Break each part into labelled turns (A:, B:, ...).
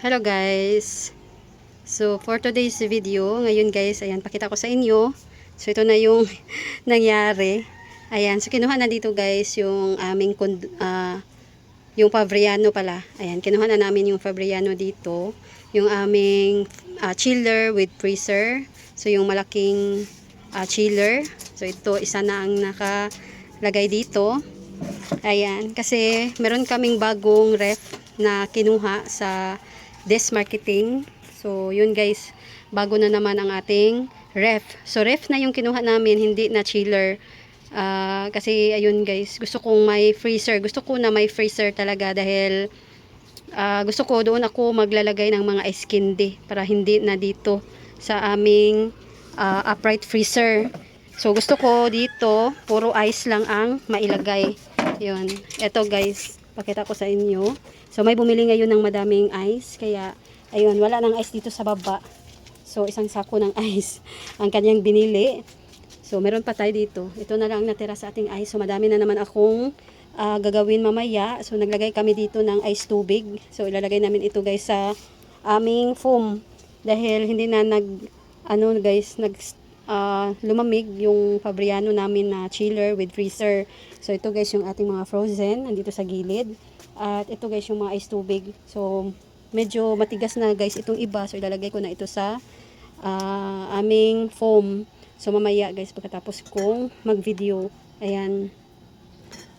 A: Hello guys. So for today's video, ngayon guys, ayan pakita ko sa inyo. So ito na yung nangyari. Ayan, so kinuha na dito guys yung aming yung Fabriano pala. Ayan, kinuha na namin yung Fabriano dito, yung aming chiller with freezer. So yung malaking chiller. So ito isa na ang nakalagay dito. Ayan, kasi meron kaming bagong ref na kinuha sa Des Marketing. So, yun guys, bago na naman ang ating ref. So, ref na yung kinuha namin, hindi na chiller. Kasi, ayun guys, gusto kong may freezer. Gusto ko na may freezer talaga dahil gusto ko doon ako maglalagay ng mga ice candy para hindi na dito sa aming upright freezer. So, gusto ko dito, puro ice lang ang mailagay. Yun. Eto guys, pakita ko sa inyo. So, may bumili ngayon ng madaming ice. Kaya, ayun, wala nang ice dito sa baba. So, isang sako ng ice ang kanyang binili. So, meron pa tayo dito. Ito na lang natira sa ating ice. So, madami na naman akong gagawin mamaya. So, naglagay kami dito ng ice tubig. So, ilalagay namin ito guys sa aming foam. Dahil hindi na lumamig yung Fabriano namin na chiller with freezer. So, ito guys yung ating mga frozen. Nandito sa gilid. At ito guys yung mga ice tubig. So, medyo matigas na guys itong iba. So, ilalagay ko na ito sa aming foam. So, mamaya guys pagkatapos kong mag-video. Ayan.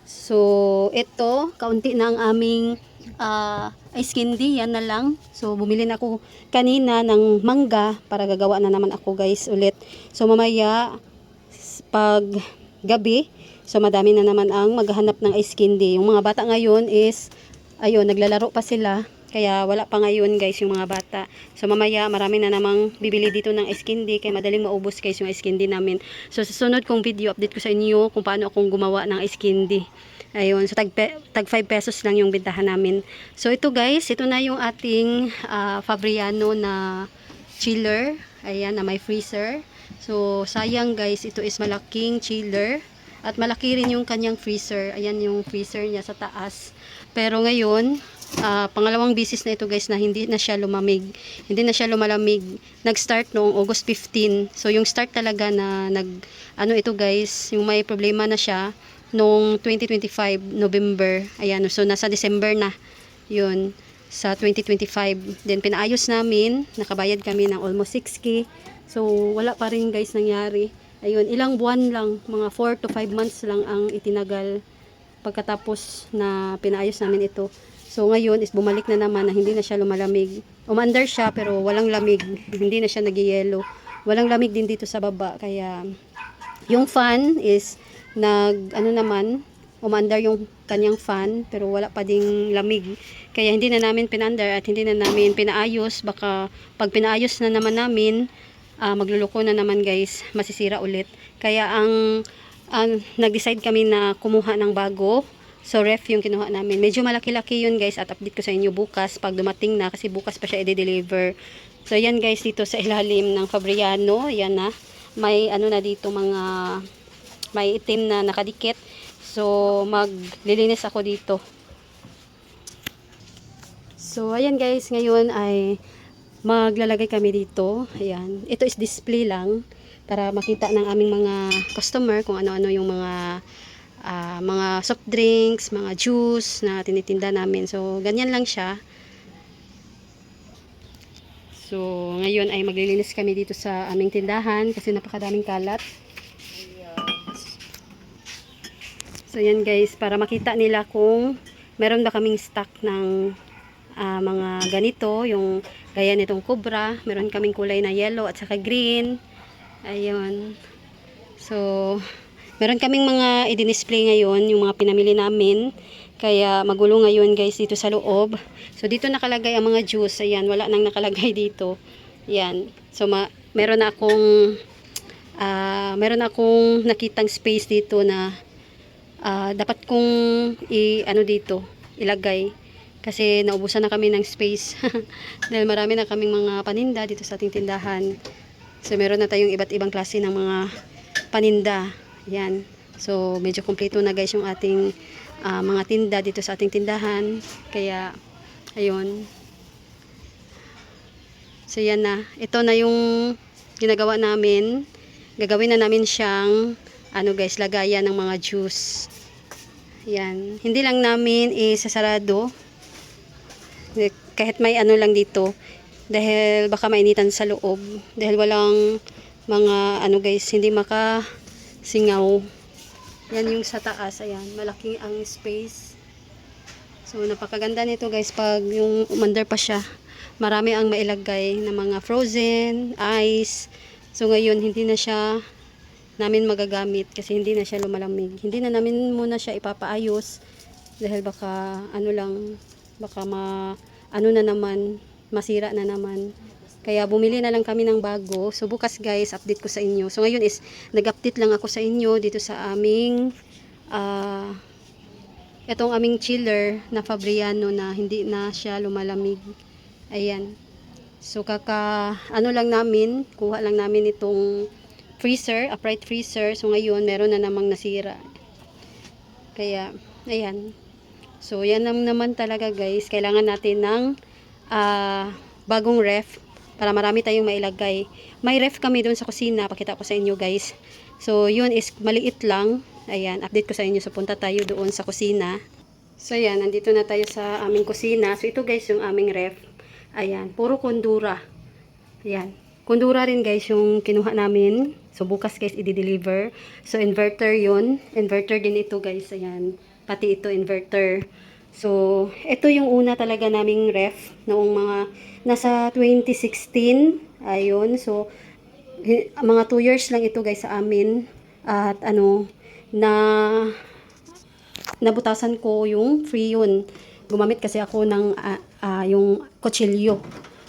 A: So, ito, kaunti na ang aming ice candy. Yan na lang. So, bumili na ako kanina ng mangga para gagawa na naman ako guys ulit. So, mamaya pag gabi, so madami na naman ang maghahanap ng ice candy. Yung mga bata ngayon is, ayun, naglalaro pa sila. Kaya wala pa ngayon guys yung mga bata. So mamaya marami na namang bibili dito ng ice candy. Kaya madaling maubos guys yung ice candy namin. So sa sunod kong video, update ko sa inyo kung paano akong gumawa ng ice candy. Ayun, so tag 5 pesos lang yung bintahan namin. So ito guys, ito na yung ating Fabriano na chiller. Ayan, na may freezer. So sayang guys, ito is malaking chiller. At malaki rin yung kanyang freezer. Ayan yung freezer niya sa taas. Pero ngayon, pangalawang bisis na ito guys na hindi na siya lumamig. Hindi na siya lumalamig. Nag-start noong August 15. So yung start talaga na ito guys, yung may problema na siya noong 2025 November. Ayan, so nasa December na. Yun, sa 2025. Then pinaayos namin, nakabayad kami ng almost 6K. So wala pa rin guys nangyari. Ayun, ilang buwan lang, mga 4 to 5 months lang ang itinagal pagkatapos na pinaayos namin ito. So ngayon is bumalik na naman na hindi na siya lumalamig. Umandar siya pero walang lamig, hindi na siya nagyayelo. Walang lamig din dito sa baba kaya yung fan is umandar yung kanyang fan pero wala pa ding lamig. Kaya hindi na namin pinandar at hindi na namin pinaayos. Baka pag pinaayos na naman namin, magluluko na naman guys, masisira ulit. Kaya ang nag-decide kami na kumuha ng bago. So ref yung kinuha namin. Medyo malaki-laki yun guys at update ko sa inyo bukas pag dumating na kasi bukas pa siya i-deliver. So yan guys dito sa ilalim ng Fabriano. Yan na. May na dito may itim na nakadikit. So maglilinis ako dito. So ayan guys, ngayon ay maglalagay kami dito. Ayan. Ito is display lang para makita ng aming mga customer kung ano-ano yung mga soft drinks, mga juice na tinitinda namin. So, ganyan lang siya. So, ngayon ay maglilinis kami dito sa aming tindahan kasi napakadaming kalat. So, yan guys, para makita nila kung meron ba kaming stock ng mga ganito, yung gaya nitong Cobra. Meron kaming kulay na yellow at saka green. Ayun. So, meron kaming mga i-display ngayon, yung mga pinamili namin. Kaya magulo ngayon guys dito sa loob. So, dito nakalagay ang mga juice. Ayan, wala nang nakalagay dito. Ayan. So, meron akong nakitang space dito na dapat kong dito, ilagay. Kasi naubusan na kami ng space. Dahil marami na kaming mga paninda dito sa ating tindahan. So, meron na tayong iba't ibang klase ng mga paninda. Yan. So, medyo kompleto na guys yung ating mga tinda dito sa ating tindahan. Kaya, ayun. So yan na. Ito na yung ginagawa namin. Gagawin na namin siyang ano guys, lagayan ng mga juice. Yan. Hindi lang namin isasarado. Kahit may ano lang dito. Dahil baka mainitan sa loob. Dahil walang mga ano guys, hindi makasingaw. Yan yung sa taas. Ayan. Malaking ang space. So napakaganda nito guys pag yung umandar pa siya. Marami ang mailagay na mga frozen, ice. So ngayon hindi na siya namin magagamit kasi hindi na siya lumalamig. Hindi na namin muna siya ipapaayos dahil baka ano lang, baka ano na naman, masira na naman. Kaya bumili na lang kami ng bago. So bukas guys, update ko sa inyo. So ngayon is nag-update lang ako sa inyo dito sa aming itong aming chiller na Fabriano na hindi na siya lumalamig. Ayan. So ano lang namin, kuha lang namin itong freezer, upright freezer. So ngayon meron na namang nasira. Kaya ayan. So yan naman talaga guys, kailangan natin ng bagong ref para marami tayong mailagay. May ref kami doon sa kusina, pakita ko sa inyo guys. So yun is maliit lang. Ayan, update ko sa inyo. So punta tayo doon sa kusina. So ayan, nandito na tayo sa aming kusina. So ito guys yung aming ref. Ayan, puro kondura. Ayan, kondura rin guys yung kinuha namin. So bukas guys i-deliver. So inverter yun. Inverter din ito guys. Ayan, pati ito inverter. So ito yung una talaga naming ref noong mga nasa 2016. Ayun, so mga 2 years lang ito guys sa amin. At ano, nabutasan ko yung free yun. Gumamit kasi ako ng yung kutsilyo.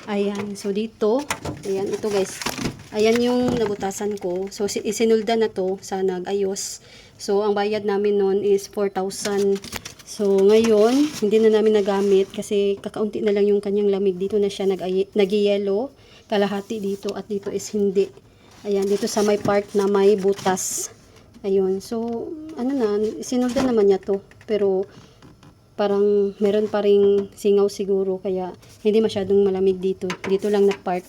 A: Ayan, so dito, ayan, ito guys. Ayan yung nabutasan ko. So isinulda na to sa nag-ayos. So ang bayad namin noon is 4,000. So ngayon, hindi na namin nagamit kasi kakaunti na lang yung kanyang lamig. Dito na siya nag-yellow. Kalahati dito at dito is hindi. Ayan, dito sa may part na may butas. Ayun, so ano na, sinulda naman niya to. Pero parang meron pa ring singaw siguro kaya hindi masyadong malamig dito. Dito lang na part.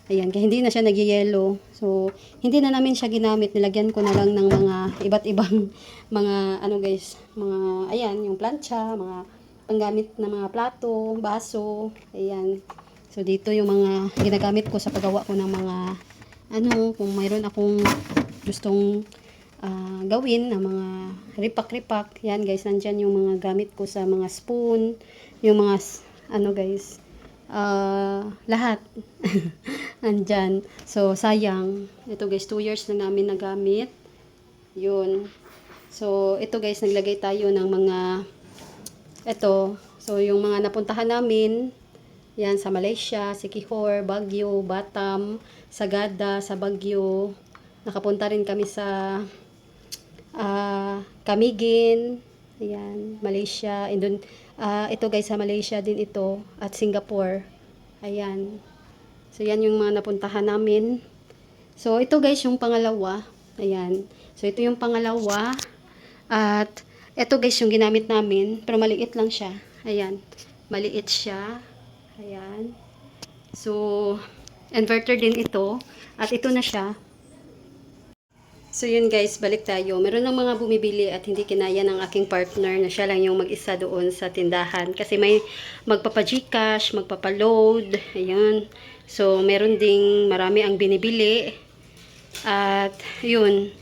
A: Ayan, kaya hindi na siya nag-yellow. So hindi na namin siya ginamit. Nilagyan ko na lang ng mga iba't ibang mga ano guys, mga ayan, yung plancha, mga panggamit na mga plato, baso. Ayan. So dito yung mga ginagamit ko sa paggawa ko ng mga ano, kung mayroon akong gustong gawin na mga ripak-ripak. Yan guys, nandyan yung mga gamit ko sa mga spoon, yung mga ano guys, lahat. Nandyan. So sayang. Ito guys, 2 years na namin nagamit. Yun. So ito guys, naglagay tayo ng mga ito. So yung mga napuntahan namin, yan sa Malaysia, Siquijor, Baguio, Batam, Sagada, sa Baguio. Nakapunta rin kami sa Camiguin, ayan, Malaysia, ito guys sa Malaysia din ito, at Singapore, ayan. So yan yung mga napuntahan namin. So ito guys yung pangalawa, ayan. So ito yung pangalawa, at ito guys yung ginamit namin, pero maliit lang siya, ayan, maliit siya, ayan. So inverter din ito, at ito na siya. So yun guys, balik tayo. Meron ng mga bumibili at hindi kinaya ng aking partner na siya lang yung mag-isa doon sa tindahan. Kasi may magpapa-Gcash, magpapa-load. Ayan. So meron ding marami ang binibili. At yun.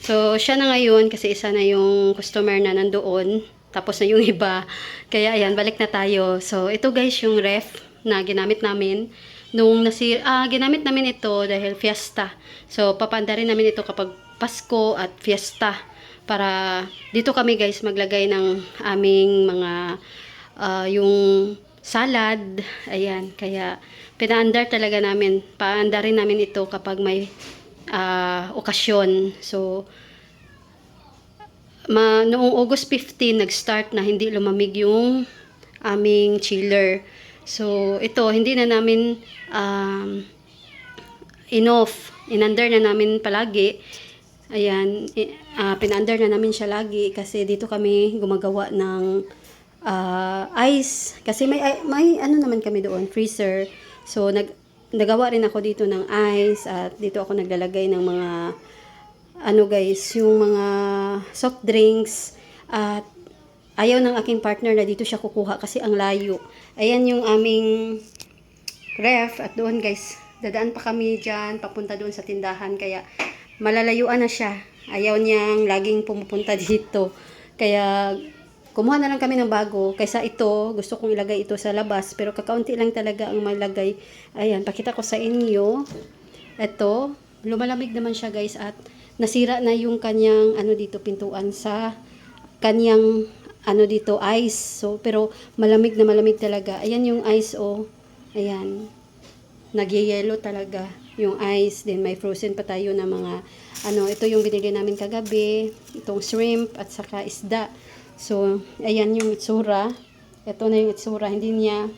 A: So siya na ngayon kasi isa na yung customer na nandoon. Tapos na yung iba. Kaya ayan, balik na tayo. So ito guys yung ref na ginamit namin. Ginamit namin ito dahil fiesta. So papaanda rin namin ito kapag Pasko at fiesta. Para dito kami guys maglagay ng aming mga yung salad. Ayan, kaya pinaandar talaga namin. Paandar rin namin ito kapag may okasyon. So noong August 15 nag-start na hindi lumamig yung aming chiller. So ito hindi na namin inandar na namin palagi. Ayan, pinaandar na namin siya lagi kasi dito kami gumagawa ng ice kasi may ano naman kami doon, freezer. So nagawa rin ako dito ng ice at dito ako naglalagay ng mga ano guys, yung mga soft drinks at ayaw ng aking partner na dito siya kukuha kasi ang layo. Ayan yung aming ref at doon guys, dadaan pa kami dyan, papunta doon sa tindahan kaya malalayuan na siya. Ayaw niyang laging pumupunta dito. Kaya kumuha na lang kami ng bago. Kaysa ito, gusto kong ilagay ito sa labas pero kakaunti lang talaga ang malagay. Ayan, pakita ko sa inyo. Ito, lumalamig naman siya guys at nasira na yung kanyang ano dito pintuan sa kanyang ano dito ice. So pero malamig na malamig talaga. Ayan yung ice oh. Ayan. Nagyayelo talaga yung ice. Then may frozen pa tayo na mga ano, ito yung binili namin kagabi, itong shrimp at saka isda. So ayan yung itsura. Ito na yung itsura. Hindi niya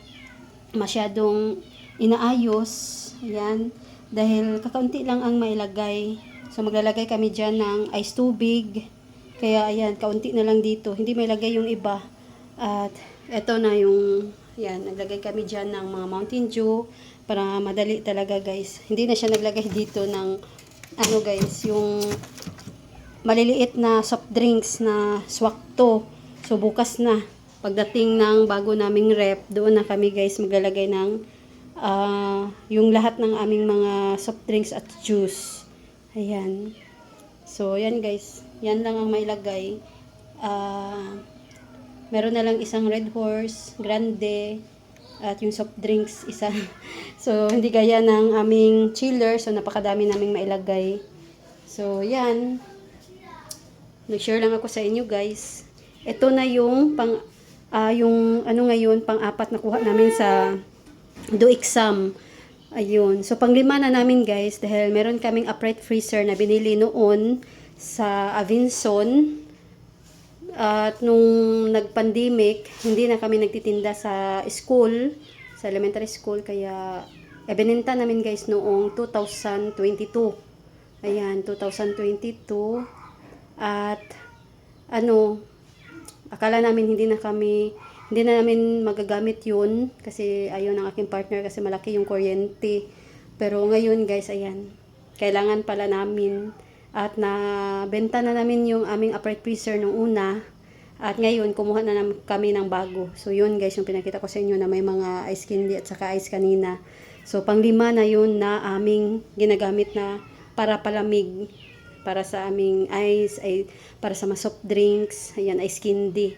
A: masyadong inaayos. Ayan. Dahil kakaunti lang ang mailagay. So maglalagay kami dyan ng ice tubig. Kaya ayan, kaunti na lang dito. Hindi mailagay yung iba. At eto na yung, yan, naglagay kami dyan ng mga Mountain Dew para madali talaga guys. Hindi na siya naglagay dito ng, ano guys, yung maliliit na soft drinks na swakto. So bukas na, pagdating ng bago naming rep, doon na kami guys maglalagay ng yung lahat ng aming mga soft drinks at juice. Ayan. So, yan guys. Yan lang ang mailagay. Meron na lang isang Red Horse, Grande, at yung soft drinks, isa. So, hindi gaya ng aming chiller. So, napakadami naming mailagay. So, yan. Nag-share lang ako sa inyo guys. Ito na yung yung ano ngayon, pang-apat na kuha namin sa do exam. Ayun. So, panglima na namin guys dahil meron kaming upright freezer na binili noon sa Avinson. At nung nag-pandemic, hindi na kami nagtitinda sa school, sa elementary school. Kaya, binenta namin guys noong 2022. Ayan, 2022. At, ano, akala namin hindi na namin magagamit yun kasi ayaw ng aking partner kasi malaki yung kuryente. Pero ngayon guys, ayan, kailangan pala namin at nabenta na namin yung aming upright freezer nung una at ngayon kumuha na kami ng bago. So yun guys, yung pinakita ko sa inyo na may mga ice candy at saka ice kanina. So panglima na yun na aming ginagamit na para palamig para sa aming ice, ay para sa mga soft drinks, ayan, ice candy.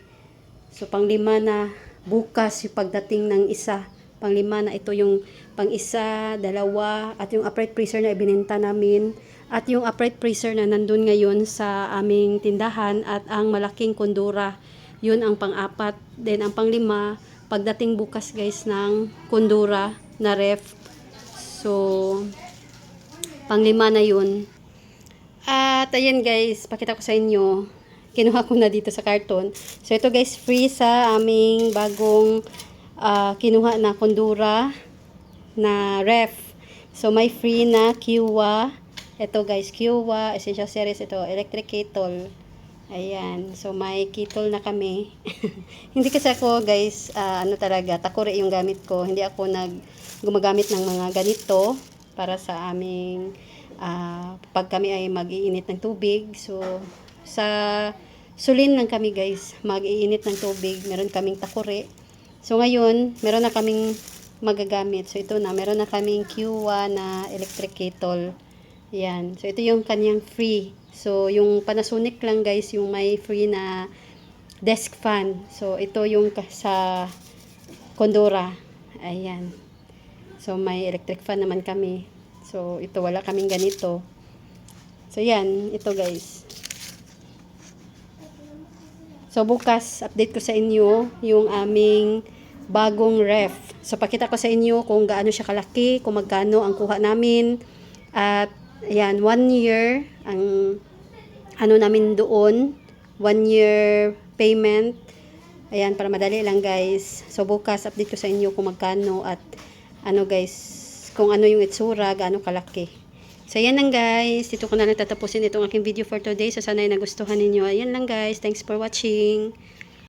A: So, panglima na bukas yung pagdating ng isa. Panglima na ito yung pang-isa, dalawa, at yung upright freezer na ibinenta namin. At yung upright freezer na nandun ngayon sa aming tindahan at ang malaking kondura. Yun ang pang-apat. Then, ang panglima, pagdating bukas guys ng kondura na ref. So, panglima na yun. At ayan guys, pakita ko sa inyo. Kinuha ko na dito sa karton. So, ito guys, free sa aming bagong kinuha na kondura na ref. So, may free na Kiwa. Ito guys, Kiwa, Essential Series. Ito, electric kettle. Ayan. So, may kettle na kami. Hindi kasi ako guys, ano talaga, takore yung gamit ko. Hindi ako gumagamit ng mga ganito para sa aming pag kami ay mag-iinit ng tubig. So, sa sulin lang kami guys mag-iinit ng tubig, meron kaming takore. So ngayon meron na kaming magagamit. So ito na, meron na kaming Kiwa na electric kettle. Yan. So ito yung kanyang free. So yung Panasonic lang guys yung may free na desk fan. So ito yung sa Kondora. Ayan. So may electric fan naman kami. So ito, wala kaming ganito. So yan, ito guys. So bukas, update ko sa inyo yung aming bagong ref. So pakita ko sa inyo kung gaano siya kalaki, kung magkano ang kuha namin. At ayan, 1 year ang ano namin doon. 1 year payment. Ayan, para madali lang guys. So bukas, update ko sa inyo kung magkano at ano guys, kung ano yung itsura, gaano kalaki. So, ayan lang guys. Dito ko na lang tatapusin itong aking video for today. So, sana ay nagustuhan ninyo. Ayan lang guys. Thanks for watching.